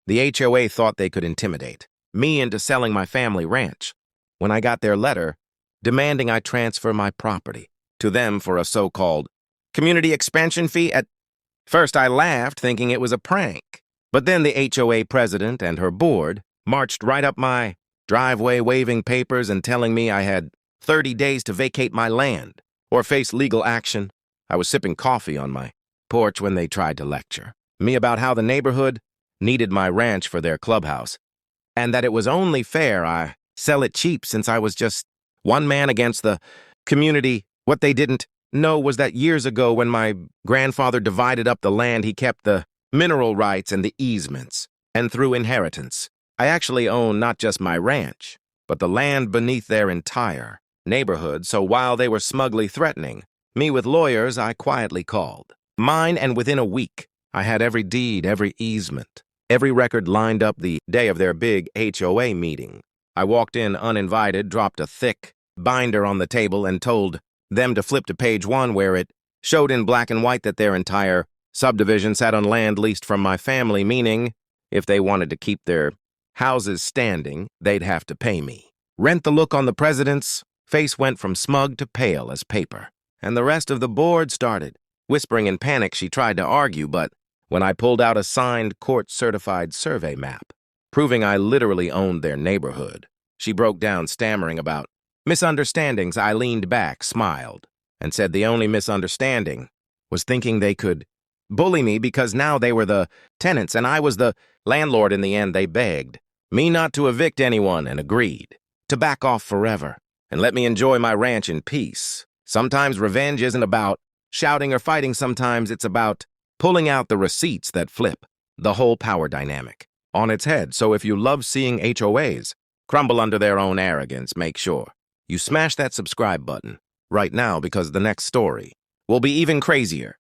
The HOA thought they could intimidate me into selling my family ranch when I got their letter demanding I transfer my property to them for a so-called community expansion fee. At first, I laughed, thinking it was a prank. But then the HOA president and her board marched right up my driveway, waving papers and telling me I had 30 days to vacate my land or face legal action. I was sipping coffee on my porch when they tried to lecture me about how the neighborhood needed my ranch for their clubhouse, and that it was only fair I sell it cheap since I was just one man against the community. What they didn't know was that years ago when my grandfather divided up the land, he kept the mineral rights and the easements, and through inheritance, I actually own not just my ranch, but the land beneath their entire neighborhood. So while they were smugly threatening me with lawyers, I quietly called mine, and within a week, I had every deed, every easement, every record lined up the day of their big HOA meeting. I walked in uninvited, dropped a thick binder on the table, and told them to flip to page 1 where it showed in black and white that their entire subdivision sat on land leased from my family, meaning if they wanted to keep their houses standing, they'd have to pay me rent. The look on the president's face went from smug to pale as paper, and the rest of the board started whispering in panic. She tried to argue, but when I pulled out a signed court-certified survey map, proving I literally owned their neighborhood, she broke down, stammering about misunderstandings. I leaned back, smiled, and said the only misunderstanding was thinking they could bully me because now they were the tenants and I was the landlord. In the end, they begged me not to evict anyone and agreed to back off forever and let me enjoy my ranch in peace. Sometimes revenge isn't about shouting or fighting. Sometimes it's about pulling out the receipts that flip the whole power dynamic on its head. So if you love seeing HOAs crumble under their own arrogance, make sure you smash that subscribe button right now, because the next story will be even crazier.